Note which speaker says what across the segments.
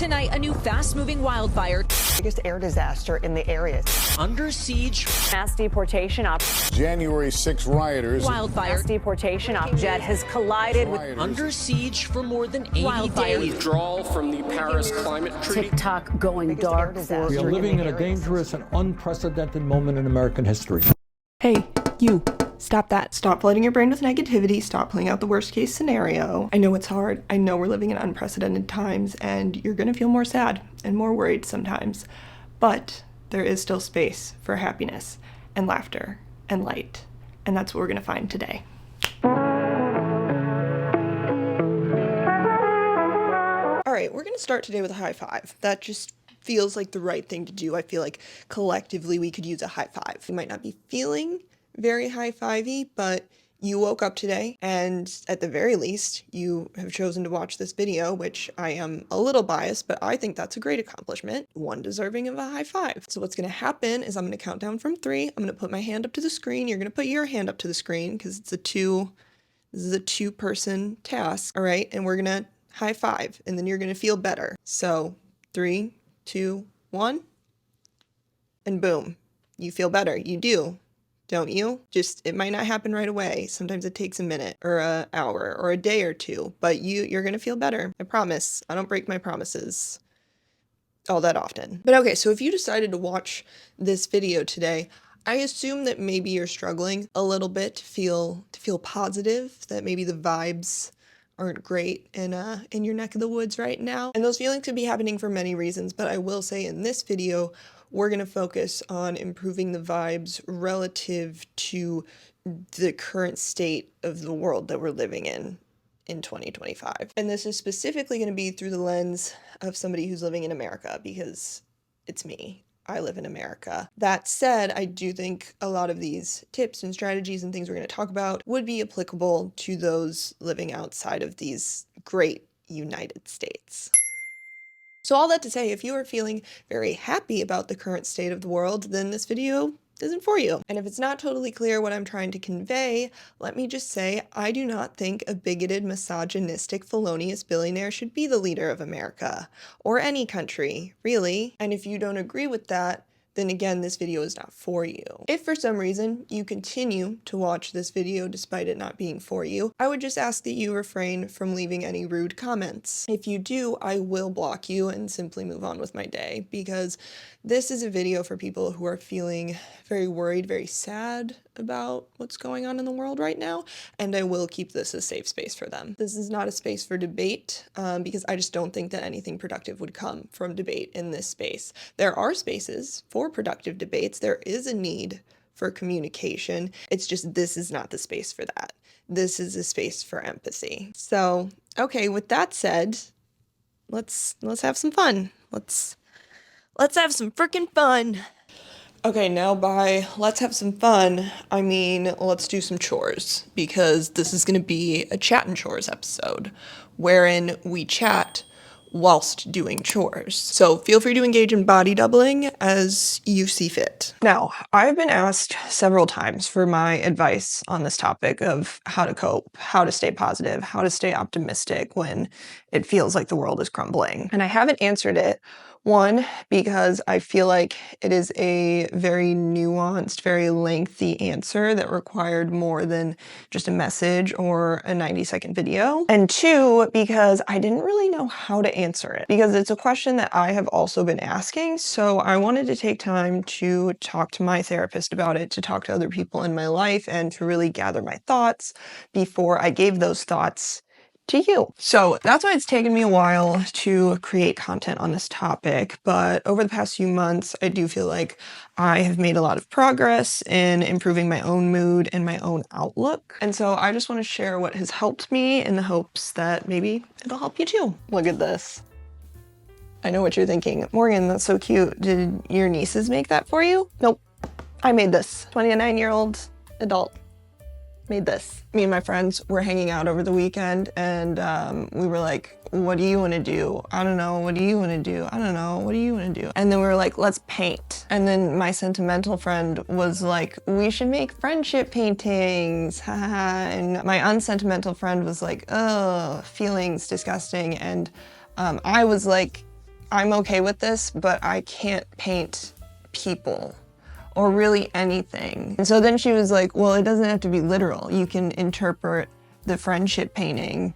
Speaker 1: Tonight, a new fast-moving wildfire.
Speaker 2: Biggest air disaster in the area.
Speaker 1: Under siege.
Speaker 3: Mass deportation
Speaker 4: January 6 rioters.
Speaker 1: Wildfire.
Speaker 3: Mass deportation jet has collided with
Speaker 1: Under siege for more than 80 days.
Speaker 5: Withdrawal from the Paris Climate Treaty.
Speaker 3: TikTok going dark.
Speaker 6: We are living in a dangerous and unprecedented moment in American history.
Speaker 7: Hey, you. Stop that. Stop flooding your brain with negativity. Stop playing out the worst case scenario. I know it's hard. I know we're living in unprecedented times and you're gonna feel more sad and more worried sometimes. But there is still space for happiness and laughter and light. And that's what we're gonna find today. All right, we're gonna start today with a high five. That just feels like the right thing to do. I feel like collectively we could use a high five. You might not be feeling very high-fivey, but you woke up today and at the very least you have chosen to watch this video, which I am a little biased, but I think that's a great accomplishment, one deserving of a high five. So what's going to happen is I'm going to count down from 3. I'm going to put my hand up to the screen. You're going to put your hand up to the screen because this is a two-person task. All right. And we're going to high five and then you're going to feel better. So 3, 2, 1, and boom, you feel better. You do. Don't you? Just, it might not happen right away. Sometimes it takes a minute or an hour or a day or two, but you're gonna feel better. I promise. I don't break my promises all that often. But okay, so if you decided to watch this video today, I assume that maybe you're struggling a little bit to feel positive, that maybe the vibes aren't great in your neck of the woods right now. And those feelings could be happening for many reasons, but I will say in this video, we're going to focus on improving the vibes relative to the current state of the world that we're living in 2025. And this is specifically going to be through the lens of somebody who's living in America, because it's me. I live in America. That said, I do think a lot of these tips and strategies and things we're going to talk about would be applicable to those living outside of these great United States. So all that to say, if you are feeling very happy about the current state of the world, then this video isn't for you. And if it's not totally clear what I'm trying to convey, let me just say, I do not think a bigoted, misogynistic, felonious billionaire should be the leader of America, or any country, really. And if you don't agree with that, then again, this video is not for you. If for some reason you continue to watch this video despite it not being for you, I would just ask that you refrain from leaving any rude comments. If you do, I will block you and simply move on with my day, because this is a video for people who are feeling very worried, very sad about what's going on in the world right now, and I will keep this a safe space for them. This is not a space for debate, because I just don't think that anything productive would come from debate in this space. There are spaces for productive debates. There is a need for communication. It's just this is not the space for that. This is a space for empathy. So, okay, with that said, let's have some fun. Let's have some freaking fun. Okay, now by let's have some fun, I mean let's do some chores, because this is going to be a chat and chores episode wherein we chat whilst doing chores. So feel free to engage in body doubling as you see fit. Now, I've been asked several times for my advice on this topic of how to cope, how to stay positive, how to stay optimistic when it feels like the world is crumbling. And I haven't answered it. One, because I feel like it is a very nuanced, very lengthy answer that required more than just a message or a 90-second video. And 2, because I didn't really know how to answer it, because it's a question that I have also been asking. So I wanted to take time to talk to my therapist about it, to talk to other people in my life, and to really gather my thoughts before I gave those thoughts to you. So that's why it's taken me a while to create content on this topic, but over the past few months, I do feel like I have made a lot of progress in improving my own mood and my own outlook. And so I just want to share what has helped me in the hopes that maybe it'll help you too. Look at this. I know what you're thinking. Morgan, that's so cute. Did your nieces make that for you? Nope. I made this. 29-year-old adult made this. Me and my friends were hanging out over the weekend and we were like, what do you want to do? I don't know. What do you want to do? I don't know. What do you want to do? And then we were like, let's paint. And then my sentimental friend was like, we should make friendship paintings. And my unsentimental friend was like, oh, feelings, disgusting. And I was like, I'm okay with this, but I can't paint people or really anything. And so then she was like, well, it doesn't have to be literal. You can interpret the friendship painting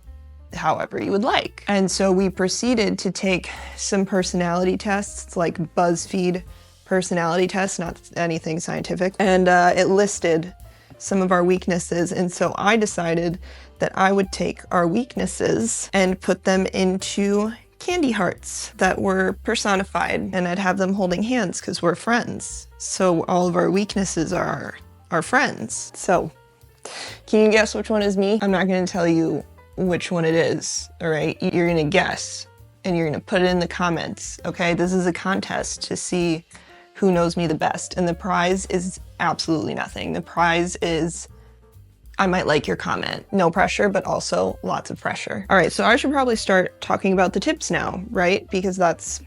Speaker 7: however you would like. And so we proceeded to take some personality tests, like BuzzFeed personality tests, not anything scientific. And it listed some of our weaknesses. And so I decided that I would take our weaknesses and put them into candy hearts that were personified, and I'd have them holding hands because we're friends. So all of our weaknesses are our friends. So can you guess which one is me? I'm not going to tell you which one it is, all right? You're going to guess and you're going to put it in the comments, okay? This is a contest to see who knows me the best, and the prize is absolutely nothing. The prize is I might like your comment. No pressure, but also lots of pressure. All right, so I should probably start talking about the tips now, right? Because that's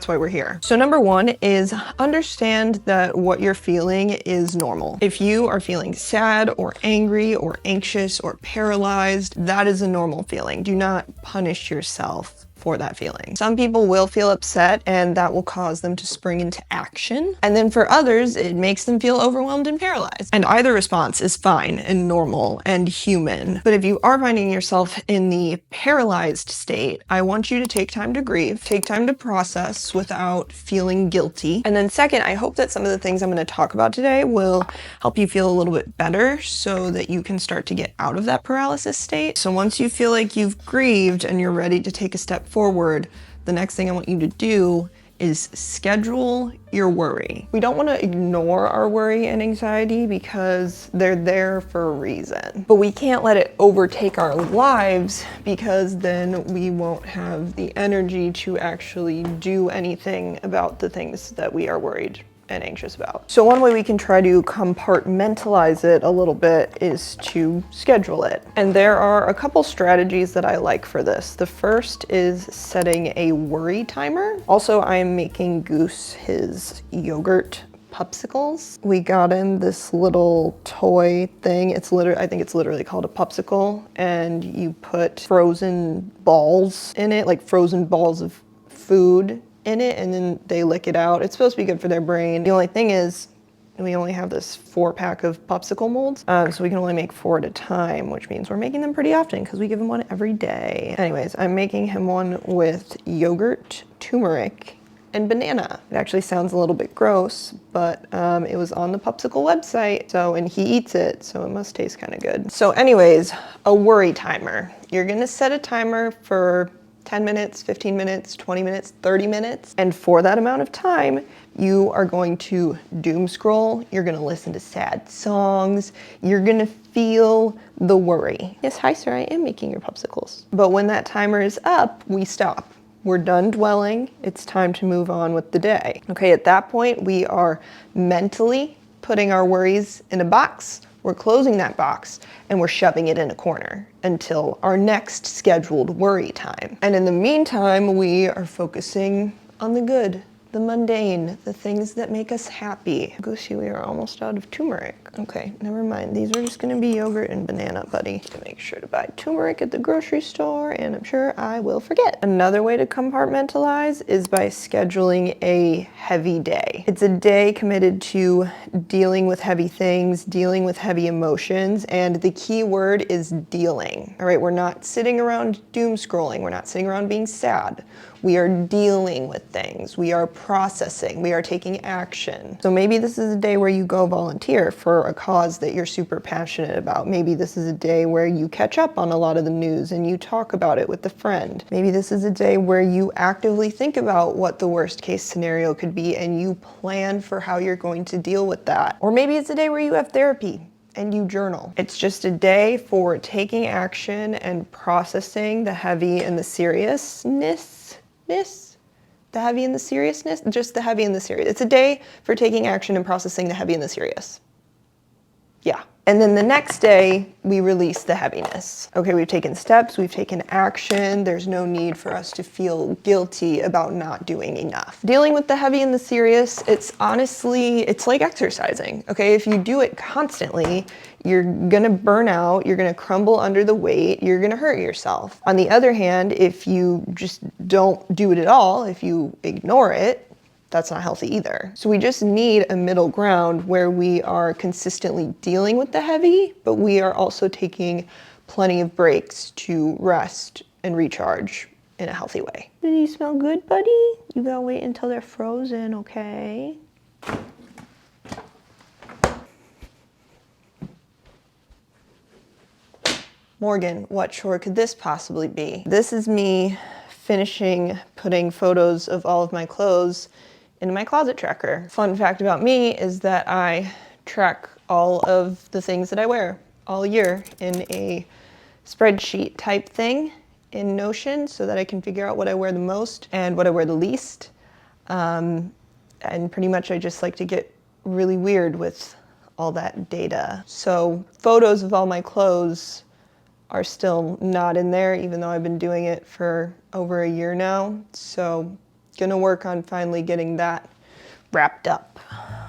Speaker 7: why we're here. So number one is understand that what you're feeling is normal. If you are feeling sad or angry or anxious or paralyzed, that is a normal feeling. Do not punish yourself for that feeling. Some people will feel upset and that will cause them to spring into action. And then for others, it makes them feel overwhelmed and paralyzed. And either response is fine and normal and human. But if you are finding yourself in the paralyzed state, I want you to take time to grieve, take time to process without feeling guilty. And then second, I hope that some of the things I'm going to talk about today will help you feel a little bit better so that you can start to get out of that paralysis state. So once you feel like you've grieved and you're ready to take a step forward, the next thing I want you to do is schedule your worry. We don't want to ignore our worry and anxiety because they're there for a reason, but we can't let it overtake our lives because then we won't have the energy to actually do anything about the things that we are worried and anxious about. So one way we can try to compartmentalize it a little bit is to schedule it. And there are a couple strategies that I like for this. The first is setting a worry timer. Also, I am making Goose his yogurt popsicles. We got him this little toy thing. I think it's literally called a popsicle, and you put frozen balls in it, like frozen balls of food in it, and then they lick it out. It's supposed to be good for their brain. The only thing is we only have this 4-pack of popsicle molds, so we can only make 4 at a time, which means we're making them pretty often because we give him one every day. Anyways, I'm making him one with yogurt, turmeric, and banana. It actually sounds a little bit gross, but it was on the popsicle website, and he eats it, so it must taste kind of good. So anyways, a worry timer. You're gonna set a timer for 10 minutes, 15 minutes, 20 minutes, 30 minutes. And for that amount of time, you are going to doom scroll. You're gonna listen to sad songs. You're gonna feel the worry. Yes, hi sir, I am making your popsicles. But when that timer is up, we stop. We're done dwelling. It's time to move on with the day. Okay, at that point, we are mentally putting our worries in a box. We're closing that box and we're shoving it in a corner until our next scheduled worry time. And in the meantime, we are focusing on the good, the mundane, the things that make us happy. Goosey, we are almost out of turmeric. Okay, never mind. These are just gonna be yogurt and banana, buddy. Make sure to buy turmeric at the grocery store, and I'm sure I will forget. Another way to compartmentalize is by scheduling a heavy day. It's a day committed to dealing with heavy things, dealing with heavy emotions, and the key word is dealing. All right, we're not sitting around doom scrolling. We're not sitting around being sad. We are dealing with things. We are processing. We are taking action. So maybe this is a day where you go volunteer for a cause that you're super passionate about. Maybe this is a day where you catch up on a lot of the news and you talk about it with a friend. Maybe this is a day where you actively think about what the worst case scenario could be and you plan for how you're going to deal with that. Or maybe it's a day where you have therapy and you journal. It's just a day for taking action and processing the heavy and the seriousness. The heavy and the seriousness, just the heavy and the serious. It's a day for taking action and processing the heavy and the serious. Yeah. And then the next day, we release the heaviness. Okay, we've taken steps, we've taken action. There's no need for us to feel guilty about not doing enough. Dealing with the heavy and the serious, it's like exercising. Okay, if you do it constantly, you're gonna burn out, you're gonna crumble under the weight, you're gonna hurt yourself. On the other hand, if you just don't do it at all, if you ignore it, that's not healthy either. So we just need a middle ground where we are consistently dealing with the heavy, but we are also taking plenty of breaks to rest and recharge in a healthy way. Do these smell good, buddy? You gotta wait until they're frozen, okay? Morgan, what chore could this possibly be? This is me finishing putting photos of all of my clothes into my closet tracker. Fun fact about me is that I track all of the things that I wear all year in a spreadsheet type thing in Notion so that I can figure out what I wear the most and what I wear the least. And pretty much I just like to get really weird with all that data. So photos of all my clothes are still not in there, even though I've been doing it for over a year now. So gonna work on finally getting that wrapped up.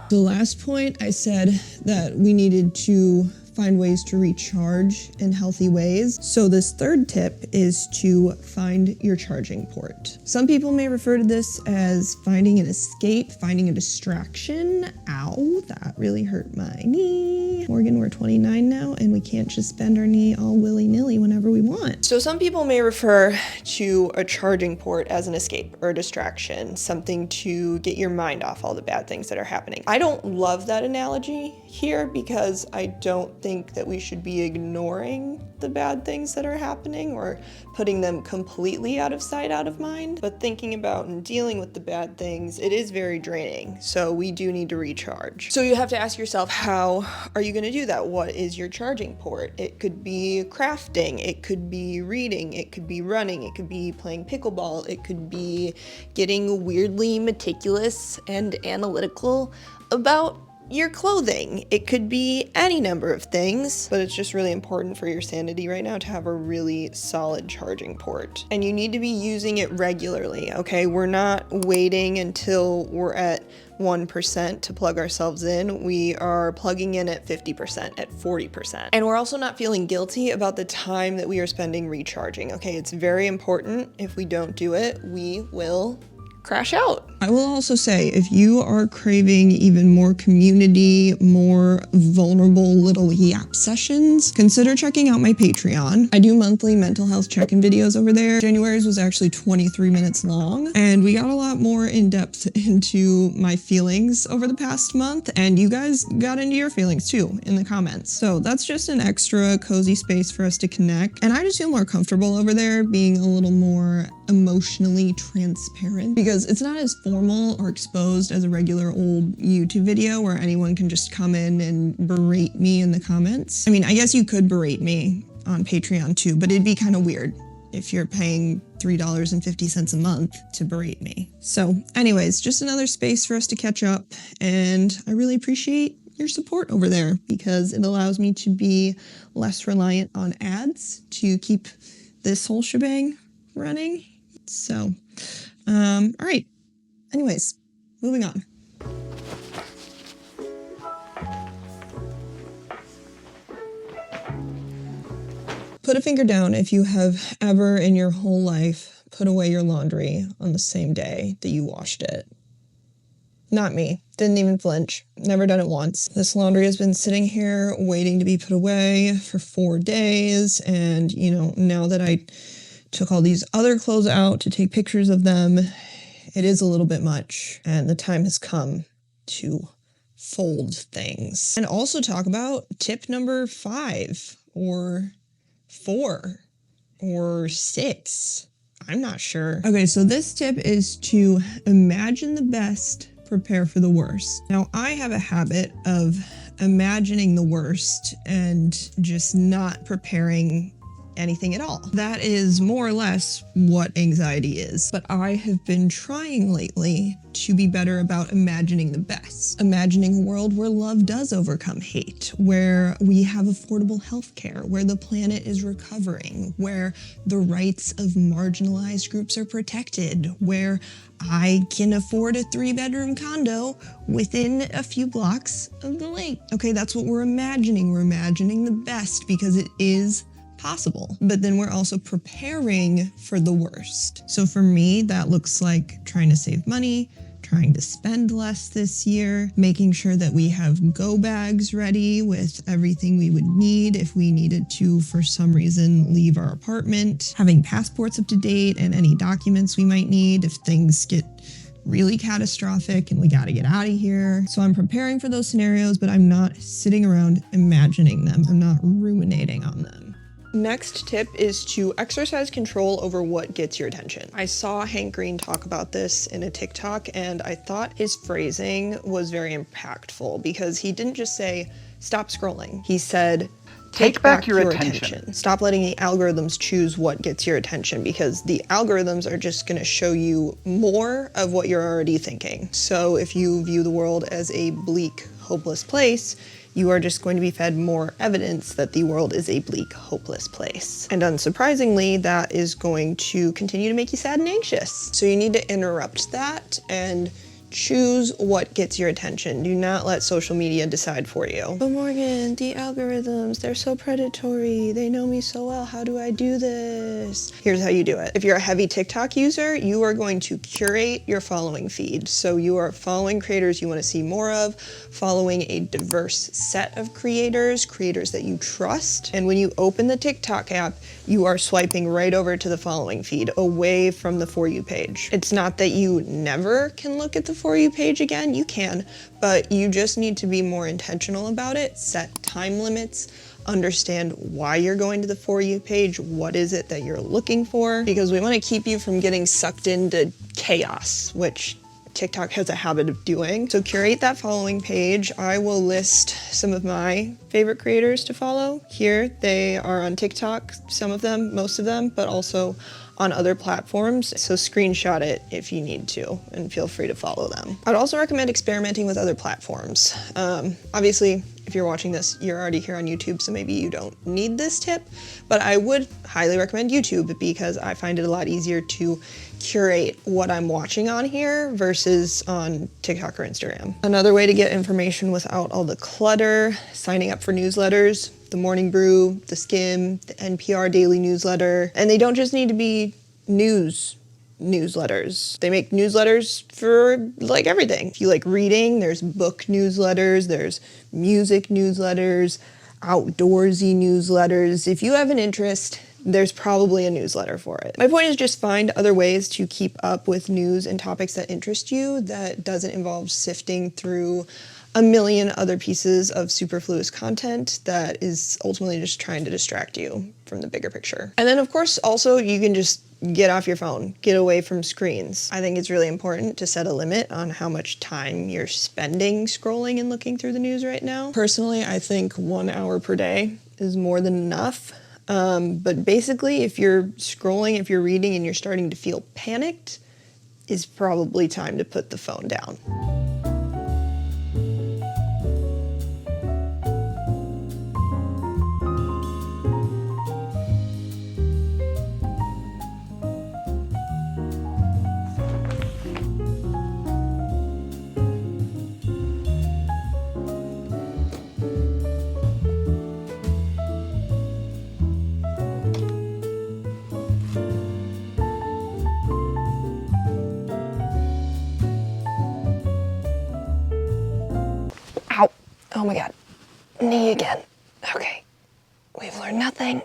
Speaker 7: The last point, I said that we needed to find ways to recharge in healthy ways. So this third tip is to find your charging port. Some people may refer to this as finding an escape, finding a distraction. Ow, that really hurt my knee. Morgan, we're 29 now and we can't just bend our knee all willy-nilly whenever we want. So some people may refer to a charging port as an escape or a distraction, something to get your mind off all the bad things that are happening. I don't love that analogy here because I don't think that we should be ignoring the bad things that are happening or putting them completely out of sight, out of mind. But thinking about and dealing with the bad things, it is very draining. So we do need to recharge. So you have to ask yourself, how are you going to do that? What is your charging port? It could be crafting, it could be reading, it could be running, it could be playing pickleball, it could be getting weirdly meticulous and analytical about your clothing. It could be any number of things, but it's just really important for your sanity right now to have a really solid charging port. And you need to be using it regularly, okay? We're not waiting until we're at 1% to plug ourselves in. We are plugging in at 50%, at 40%. And we're also not feeling guilty about the time that we are spending recharging, okay? It's very important. If we don't do it, we will crash out. I will also say, if you are craving even more community, more vulnerable little yap sessions, consider checking out my Patreon. I do monthly mental health check-in videos over there. January's was actually 23 minutes long, and we got a lot more in depth into my feelings over the past month, and you guys got into your feelings too in the comments. So that's just an extra cozy space for us to connect, and I just feel more comfortable over there being a little more emotionally transparent because it's not as formal or exposed as a regular old YouTube video where anyone can just come in and berate me in the comments. I mean, I guess you could berate me on Patreon too, but it'd be kind of weird if you're paying $3.50 a month to berate me. So anyways, just another space for us to catch up, and I really appreciate your support over there because it allows me to be less reliant on ads to keep this whole shebang running. So, all right. Anyways, moving on. Put a finger down if you have ever in your whole life put away your laundry on the same day that you washed it. Not me. Didn't even flinch. Never done it once. This laundry has been sitting here waiting to be put away for 4 days, and, you know, now that I took all these other clothes out to take pictures of them, it is a little bit much, and the time has come to fold things. And also talk about tip number 5 or 4 or 6. I'm not sure. Okay, so this tip is to imagine the best, prepare for the worst. Now, I have a habit of imagining the worst and just not preparing anything at all. That is more or less what anxiety is. But I have been trying lately to be better about imagining the best. Imagining a world where love does overcome hate, where we have affordable healthcare, where the planet is recovering, where the rights of marginalized groups are protected, where I can afford a 3-bedroom condo within a few blocks of the lake. Okay, that's what we're imagining. We're imagining the best because it is possible. But then we're also preparing for the worst. So for me, that looks like trying to save money, trying to spend less this year, making sure that we have go bags ready with everything we would need if we needed to, for some reason, leave our apartment, having passports up to date and any documents we might need if things get really catastrophic and we gotta get out of here. So I'm preparing for those scenarios, but I'm not sitting around imagining them. I'm not ruminating on them. Next tip is to exercise control over what gets your attention. I saw Hank Green talk about this in a TikTok, and I thought his phrasing was very impactful because he didn't just say, stop scrolling. He said, take back your attention. Stop letting the algorithms choose what gets your attention, because the algorithms are just gonna show you more of what you're already thinking. So if you view the world as a bleak, hopeless place, you are just going to be fed more evidence that the world is a bleak, hopeless place. And unsurprisingly, that is going to continue to make you sad and anxious. So you need to interrupt that and choose what gets your attention. Do not let social media decide for you. But Morgan, the algorithms, they're so predatory. They know me so well. How do I do this? Here's how you do it. If you're a heavy TikTok user, you are going to curate your following feed. So you are following creators you want to see more of, following a diverse set of creators that you trust. And when you open the TikTok app, you are swiping right over to the following feed, away from the For You page. It's not that you never can look at the For You page again, you can, but you just need to be more intentional about it, set time limits, understand why you're going to the For You page, what is it that you're looking for, because we want to keep you from getting sucked into chaos, which TikTok has a habit of doing. So curate that following page. I will list some of my favorite creators to follow here. They are on TikTok, some of them, most of them, but also on other platforms. So screenshot it if you need to, and feel free to follow them. I'd also recommend experimenting with other platforms. Obviously, if you're watching this, you're already here on YouTube, so maybe you don't need this tip, but I would highly recommend YouTube because I find it a lot easier to curate what I'm watching on here versus on TikTok or Instagram. Another way to get information without all the clutter, signing up for newsletters, The Morning Brew, The Skim, the NPR Daily Newsletter, and they don't just need to be newsletters. They make newsletters for like everything. If you like reading, there's book newsletters, there's music newsletters, outdoorsy newsletters. If you have an interest, there's probably a newsletter for it. My point is just find other ways to keep up with news and topics that interest you that doesn't involve sifting through a million other pieces of superfluous content that is ultimately just trying to distract you from the bigger picture. And then of course, also you can just get off your phone, get away from screens. I think it's really important to set a limit on how much time you're spending scrolling and looking through the news right now. Personally, I think 1 hour per day is more than enough. But basically, if you're scrolling, if you're reading and you're starting to feel panicked, it's probably time to put the phone down. Ow. Oh my God. Knee again. Okay. We've learned nothing.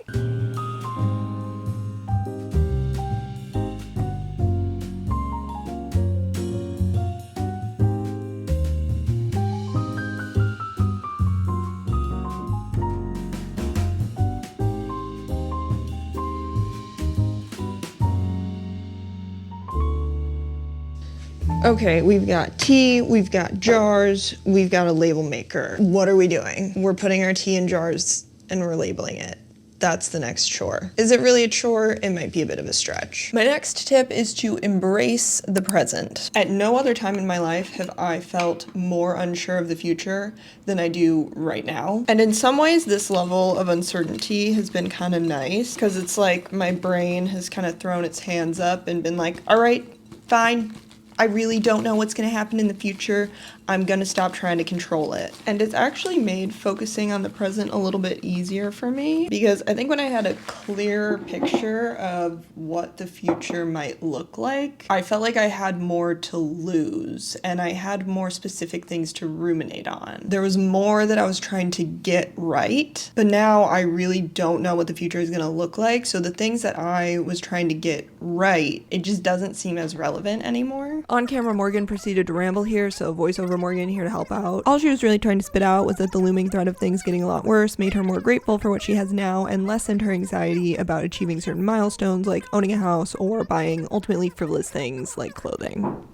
Speaker 7: Okay, we've got tea, we've got jars, we've got a label maker. What are we doing? We're putting our tea in jars and we're labeling it. that's the next chore. Is it really a chore? It might be a bit of a stretch. My next tip is to embrace the present. At no other time in my life have I felt more unsure of the future than I do right now. And in some ways, this level of uncertainty has been kind of nice because it's like my brain has kind of thrown its hands up and been like, all right, fine. I really don't know what's going to happen in the future. I'm going to stop trying to control it. And it's actually made focusing on the present a little bit easier for me because I think when I had a clearer picture of what the future might look like, I felt like I had more to lose and I had more specific things to ruminate on. There was more that I was trying to get right, but now I really don't know what the future is going to look like. So the things that I was trying to get right, it just doesn't seem as relevant anymore. On camera, Morgan proceeded to ramble here, so voiceover Morgan here to help out. All she was really trying to spit out was that the looming threat of things getting a lot worse made her more grateful for what she has now and lessened her anxiety about achieving certain milestones like owning a house or buying ultimately frivolous things like clothing.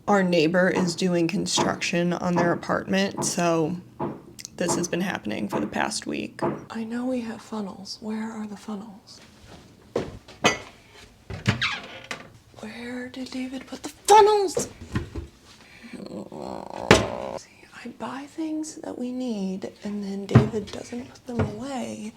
Speaker 7: Our neighbor is doing construction on their apartment, so this has been happening for the past week. I know we have funnels. Where are the funnels? Where did David put the funnels? See, I buy things that we need and then David doesn't put them away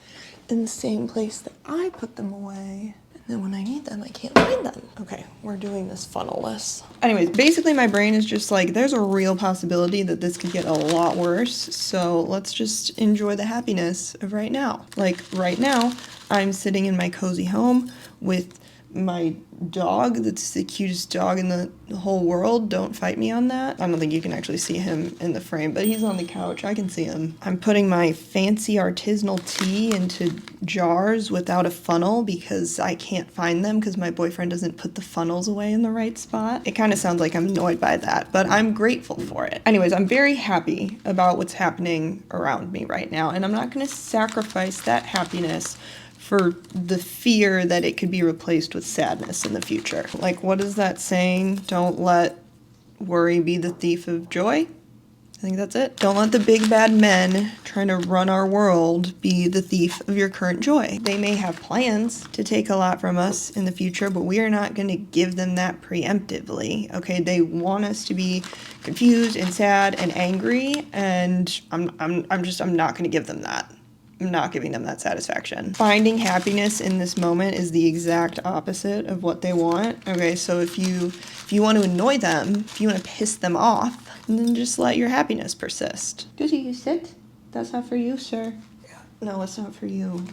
Speaker 7: in the same place that I put them away. And then when I need them, I can't find them. Okay, we're doing this funnel-less. Anyways, basically my brain is just like, there's a real possibility that this could get a lot worse. So let's just enjoy the happiness of right now. Like right now, I'm sitting in my cozy home with my dog that's the cutest dog in the whole world. Don't fight me on that. I don't think you can actually see him in the frame, but he's on the couch. I can see him. I'm putting my fancy artisanal tea into jars without a funnel because I can't find them because my boyfriend doesn't put the funnels away in the right spot. It kind of sounds like I'm annoyed by that, but I'm grateful for it. Anyways, I'm very happy about what's happening around me right now, and I'm not going to sacrifice that happiness for the fear that it could be replaced with sadness in the future. Like, what is that saying? Don't let worry be the thief of joy. I think that's it. Don't let the big bad men trying to run our world be the thief of your current joy. They may have plans to take a lot from us in the future, but we are not going to give them that preemptively. Okay, they want us to be confused and sad and angry, and I'm not going to give them that. I'm not giving them that satisfaction. Finding happiness in this moment is the exact opposite of what they want. Okay, so if you want to annoy them, if you want to piss them off, then just let your happiness persist. Good, you sit. That's not for you, sir. Yeah. No, it's not for you.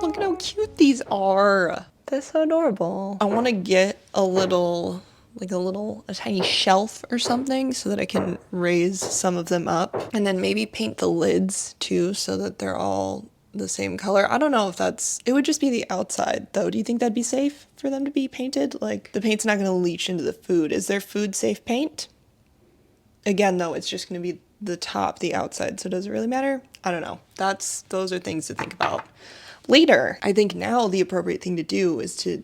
Speaker 7: Look at how cute these are. They're so adorable. I want to get a tiny shelf or something so that I can raise some of them up and then maybe paint the lids too so that they're all the same color. I don't know if it would just be the outside though. Do you think that'd be safe for them to be painted? Like the paint's not going to leach into the food. Is there food safe paint? Again though, it's just going to be the top, the outside. So does it really matter? I don't know. Those are things to think about later. I think now the appropriate thing to do is to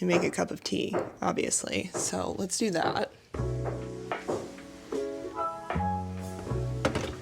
Speaker 7: make a cup of tea, obviously. So let's do that.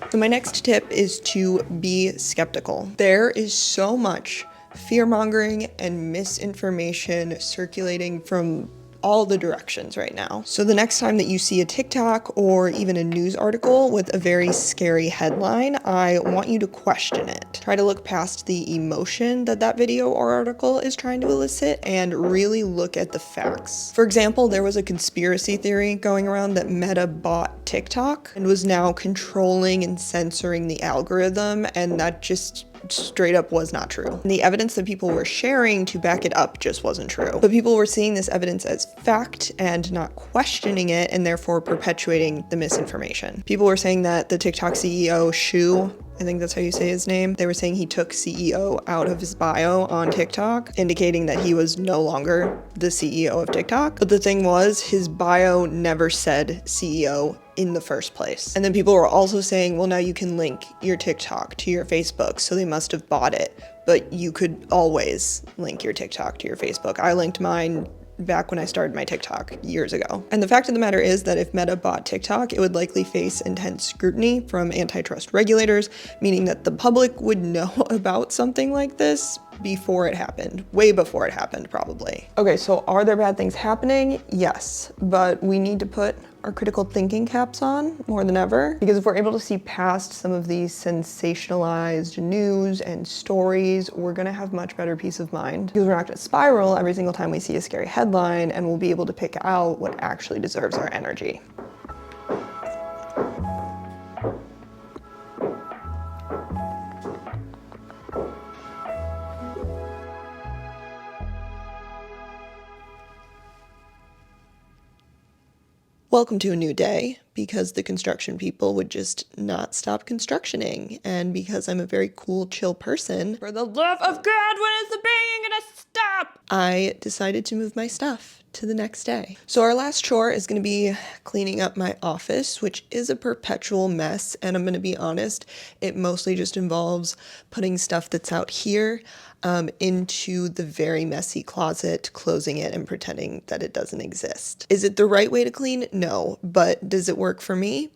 Speaker 7: So my next tip is to be skeptical. There is so much fear-mongering and misinformation circulating from all the directions right now. So the next time that you see a TikTok or even a news article with a very scary headline, I want you to question it. Try to look past the emotion that video or article is trying to elicit and really look at the facts. For example, there was a conspiracy theory going around that Meta bought TikTok and was now controlling and censoring the algorithm, and that just straight up was not true. And the evidence that people were sharing to back it up just wasn't true. But people were seeing this evidence as fact and not questioning it, and therefore perpetuating the misinformation. People were saying that the TikTok CEO, Shu, I think that's how you say his name. They were saying he took CEO out of his bio on TikTok, indicating that he was no longer the CEO of TikTok. But the thing was, his bio never said CEO in the first place. And then people were also saying, well, now you can link your TikTok to your Facebook, so they must have bought it. But you could always link your TikTok to your Facebook. I linked mine back when I started my TikTok years ago. And the fact of the matter is that if Meta bought TikTok, it would likely face intense scrutiny from antitrust regulators, meaning that the public would know about something like this before it happened, way before it happened, probably. Okay, so are there bad things happening? Yes, but we need to put our critical thinking caps on more than ever, because if we're able to see past some of these sensationalized news and stories, we're gonna have much better peace of mind, because we're not gonna spiral every single time we see a scary headline, and we'll be able to pick out what actually deserves our energy. Welcome to a new day, because the construction people would just not stop constructioning, and because I'm a very cool, chill person, for the love of God, when is the banging gonna stop? I decided to move my stuff to the next day. So our last chore is gonna be cleaning up my office, which is a perpetual mess, and I'm gonna be honest, it mostly just involves putting stuff that's out here into the very messy closet, closing it and pretending that it doesn't exist. Is it the right way to clean? No. But does it work for me?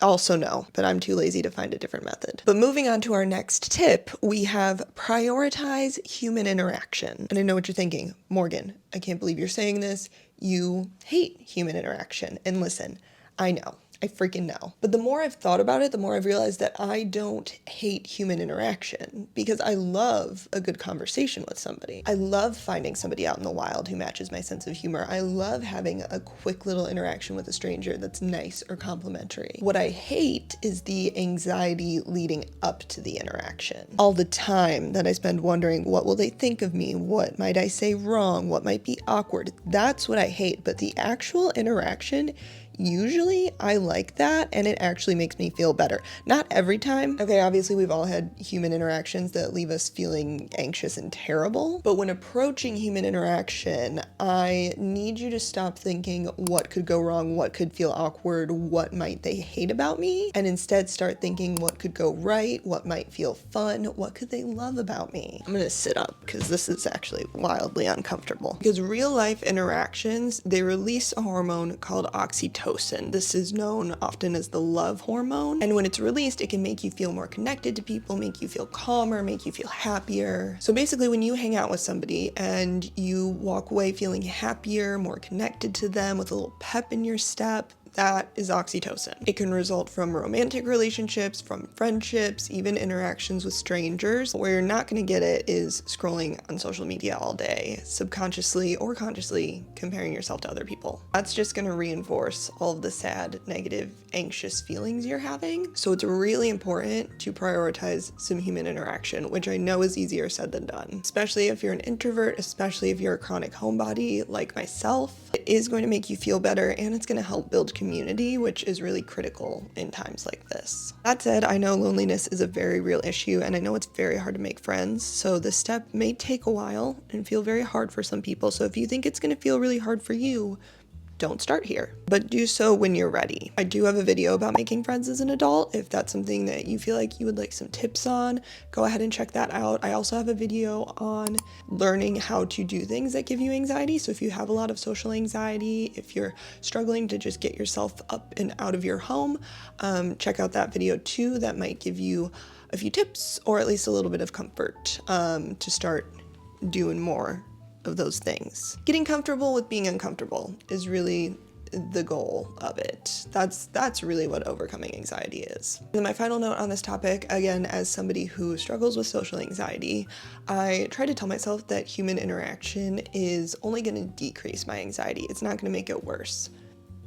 Speaker 7: Also no, but I'm too lazy to find a different method. But moving on to our next tip, we have prioritize human interaction. And I know what you're thinking, Morgan, I can't believe you're saying this. You hate human interaction. And listen, I know. I freaking know. But the more I've thought about it, the more I've realized that I don't hate human interaction, because I love a good conversation with somebody. I love finding somebody out in the wild who matches my sense of humor. I love having a quick little interaction with a stranger that's nice or complimentary. What I hate is the anxiety leading up to the interaction. All the time that I spend wondering, what will they think of me? What might I say wrong? What might be awkward? That's what I hate. But the actual interaction, usually I like that, and it actually makes me feel better. Not every time. Okay, obviously we've all had human interactions that leave us feeling anxious and terrible, but when approaching human interaction, I need you to stop thinking what could go wrong, what could feel awkward, what might they hate about me, and instead start thinking what could go right, what might feel fun, what could they love about me. I'm gonna sit up because this is actually wildly uncomfortable. Because real life interactions, they release a hormone called oxytocin. This is known often as the love hormone, and when it's released, it can make you feel more connected to people, make you feel calmer, make you feel happier. So basically, when you hang out with somebody and you walk away feeling happier, more connected to them, with a little pep in your step, that is oxytocin. It can result from romantic relationships, from friendships, even interactions with strangers. Where you're not going to get it is scrolling on social media all day, subconsciously or consciously comparing yourself to other people. That's just going to reinforce all of the sad, negative, anxious feelings you're having. So it's really important to prioritize some human interaction, which I know is easier said than done. Especially if you're an introvert, especially if you're a chronic homebody like myself. It is going to make you feel better, and it's going to help build community, which is really critical in times like this. That said, I know loneliness is a very real issue, and I know it's very hard to make friends, so this step may take a while and feel very hard for some people. So if you think it's going to feel really hard for you, don't start here, but do so when you're ready. I do have a video about making friends as an adult. If that's something that you feel like you would like some tips on, go ahead and check that out. I also have a video on learning how to do things that give you anxiety. So if you have a lot of social anxiety, if you're struggling to just get yourself up and out of your home, check out that video too. That might give you a few tips, or at least a little bit of comfort to start doing more of those things. Getting comfortable with being uncomfortable is really the goal of it. That's really what overcoming anxiety is. And my final note on this topic, again, as somebody who struggles with social anxiety, I try to tell myself that human interaction is only going to decrease my anxiety. It's not going to make it worse.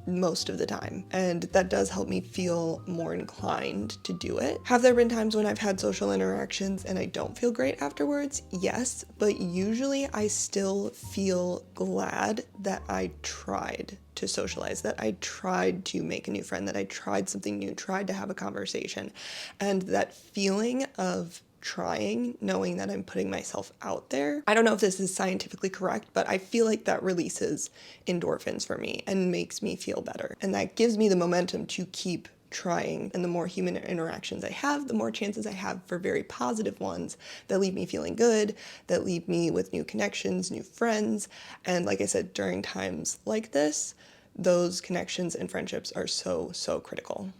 Speaker 7: most of the time, and that does help me feel more inclined to do it. Have there been times when I've had social interactions and I don't feel great afterwards? Yes, but usually I still feel glad that I tried to socialize, that I tried to make a new friend, that I tried something new, tried to have a conversation. And that feeling of trying, knowing that I'm putting myself out there. I don't know if this is scientifically correct, but I feel like that releases endorphins for me and makes me feel better. And that gives me the momentum to keep trying. And the more human interactions I have, the more chances I have for very positive ones that leave me feeling good, that leave me with new connections, new friends. And like I said, during times like this, those connections and friendships are so, so critical.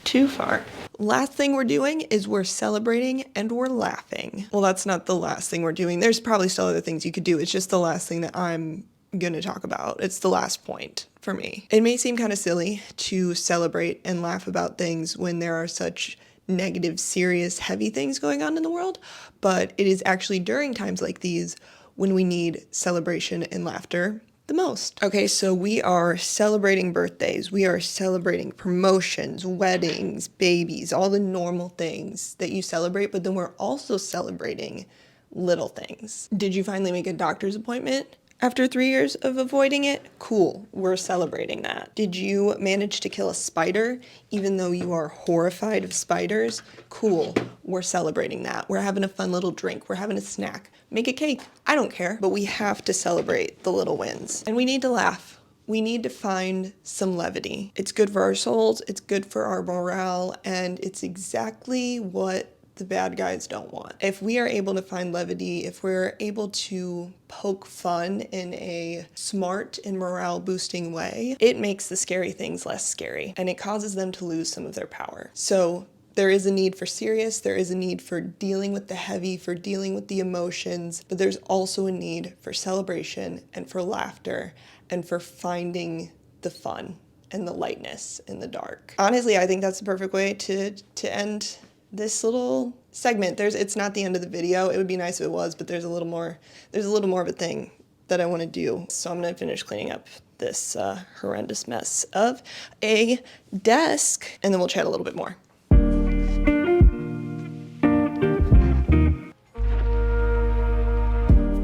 Speaker 7: Too far. Last thing we're doing is we're celebrating and we're laughing. Well, that's not the last thing we're doing. There's probably still other things you could do. It's just the last thing that I'm gonna talk about. It's the last point for me. It may seem kind of silly to celebrate and laugh about things when there are such negative, serious, heavy things going on in the world, but it is actually during times like these when we need celebration and laughter the most. Okay, so we are celebrating birthdays, we are celebrating promotions, weddings, babies, all the normal things that you celebrate, but then we're also celebrating little things. Did you finally make a doctor's appointment after 3 years of avoiding it? Cool, we're celebrating that. Did you manage to kill a spider even though you are horrified of spiders? Cool, we're celebrating that. We're having a fun little drink, we're having a snack. Make a cake, I don't care. But we have to celebrate the little wins. And we need to laugh. We need to find some levity. It's good for our souls, it's good for our morale, and it's exactly what the bad guys don't want. If we are able to find levity, if we're able to poke fun in a smart and morale boosting way, it makes the scary things less scary and it causes them to lose some of their power. So there is a need for serious, there is a need for dealing with the heavy, for dealing with the emotions, but there's also a need for celebration and for laughter and for finding the fun and the lightness in the dark. Honestly, I think that's the perfect way to end this little segment. It's not the end of the video. It would be nice if it was, but there's a little more of a thing that I want to do. So I'm going to finish cleaning up this horrendous mess of a desk, and then we'll chat a little bit more.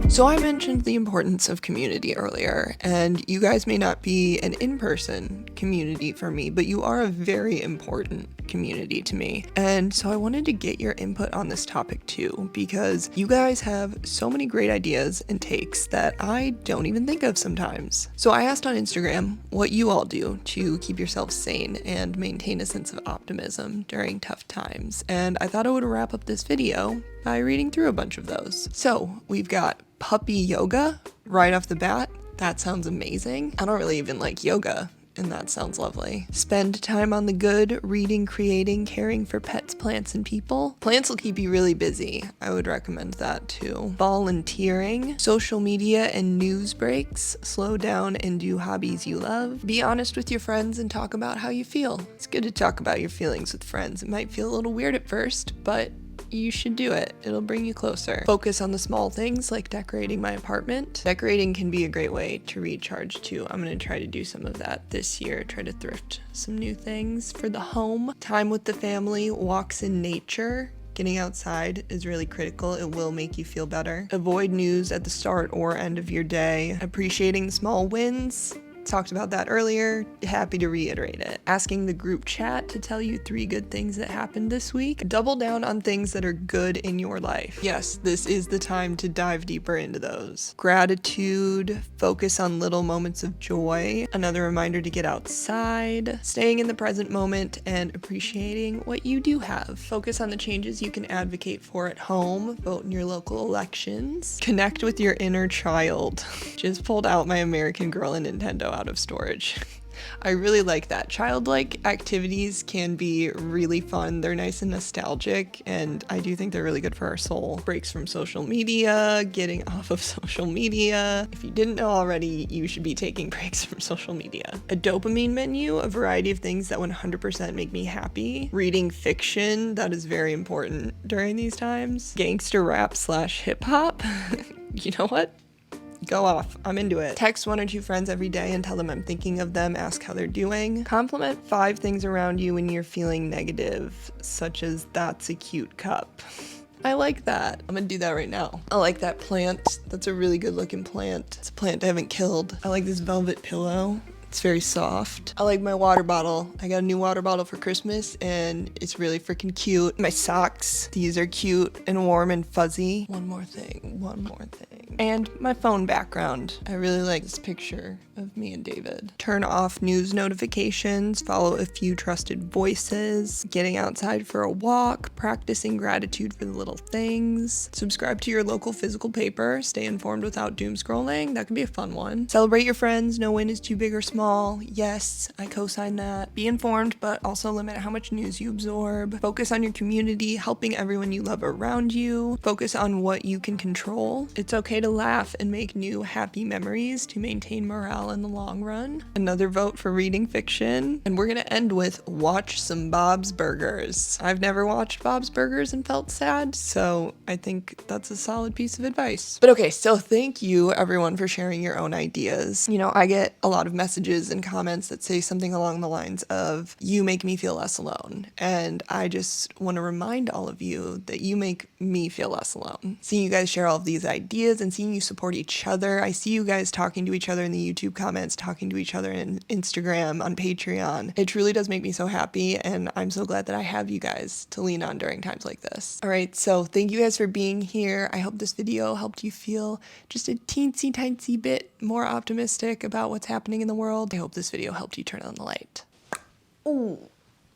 Speaker 7: So I mentioned the importance of community earlier, and you guys may not be an in-person community for me, but you are a very important community to me. And so I wanted to get your input on this topic too, because you guys have so many great ideas and takes that I don't even think of sometimes. So I asked on Instagram what you all do to keep yourself sane and maintain a sense of optimism during tough times. And I thought I would wrap up this video by reading through a bunch of those. So we've got puppy yoga right off the bat. That sounds amazing. I don't really even like yoga, and that sounds lovely. Spend time on the good, reading, creating, caring for pets, plants, and people. Plants will keep you really busy. I would recommend that too. Volunteering, social media and news breaks. Slow down and do hobbies you love. Be honest with your friends and talk about how you feel. It's good to talk about your feelings with friends. It might feel a little weird at first, but you should do it. It'll bring you closer. Focus on the small things like decorating my apartment. Decorating can be a great way to recharge too. I'm gonna try to do some of that this year, try to thrift some new things for the home. Time with the family, walks in nature. Getting outside is really critical. It will make you feel better. Avoid news at the start or end of your day. Appreciating small wins. Talked about that earlier, happy to reiterate it. Asking the group chat to tell you 3 good things that happened this week. Double down on things that are good in your life. Yes, this is the time to dive deeper into those. Gratitude, focus on little moments of joy. Another reminder to get outside, staying in the present moment and appreciating what you do have. Focus on the changes you can advocate for at home, vote in your local elections. Connect with your inner child. Just pulled out my American Girl and Nintendo out of storage. I really like that. Childlike activities can be really fun. They're nice and nostalgic, and I do think they're really good for our soul. Breaks from social media, getting off of social media. If you didn't know already, you should be taking breaks from social media. A dopamine menu, a variety of things that 100% make me happy. Reading fiction, that is very important during these times. Gangster rap / hip hop. You know what? Go off. I'm into it. Text 1 or 2 friends every day and tell them I'm thinking of them, ask how they're doing. Compliment 5 things around you when you're feeling negative, such as that's a cute cup. I like that. I'm gonna do that right now. I like that plant. That's a really good looking plant. It's a plant I haven't killed. I like this velvet pillow. It's very soft. I like my water bottle. I got a new water bottle for Christmas and it's really freaking cute. My socks, these are cute and warm and fuzzy. One more thing. And my phone background. I really like this picture of me and David. Turn off news notifications, follow a few trusted voices, getting outside for a walk, practicing gratitude for the little things. Subscribe to your local physical paper, stay informed without doom scrolling. That can be a fun one. Celebrate your friends, no win is too big or small. Yes, I co-sign that. Be informed, but also limit how much news you absorb. Focus on your community, helping everyone you love around you. Focus on what you can control. It's okay to laugh and make new happy memories to maintain morale in the long run. Another vote for reading fiction. And we're gonna end with watch some Bob's Burgers. I've never watched Bob's Burgers and felt sad, so I think that's a solid piece of advice. But okay, so thank you everyone for sharing your own ideas. You know, I get a lot of messages and comments that say something along the lines of, you make me feel less alone. And I just want to remind all of you that you make me feel less alone. Seeing you guys share all of these ideas and seeing you support each other. I see you guys talking to each other in the YouTube comments, talking to each other in Instagram, on Patreon. It truly does make me so happy, and I'm so glad that I have you guys to lean on during times like this. All right, so thank you guys for being here. I hope this video helped you feel just a teensy tiny bit more optimistic about what's happening in the world. I hope this video helped you turn on the light. Ooh,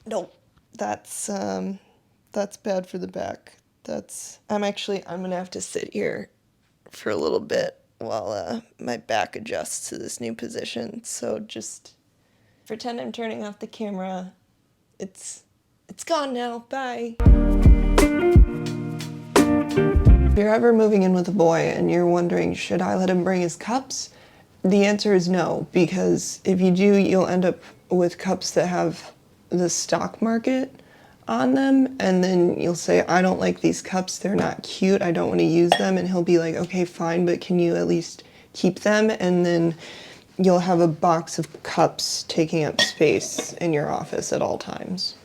Speaker 7: no, that's bad for the back. I'm gonna have to sit here for a little bit while my back adjusts to this new position. So just pretend I'm turning off the camera. It's gone now. Bye. If you're ever moving in with a boy and you're wondering, should I let him bring his cups? The answer is no, because if you do, you'll end up with cups that have the stock market on them, and then you'll say, I don't like these cups, they're not cute, I don't want to use them, and he'll be like, okay, fine, but can you at least keep them? And then you'll have a box of cups taking up space in your office at all times.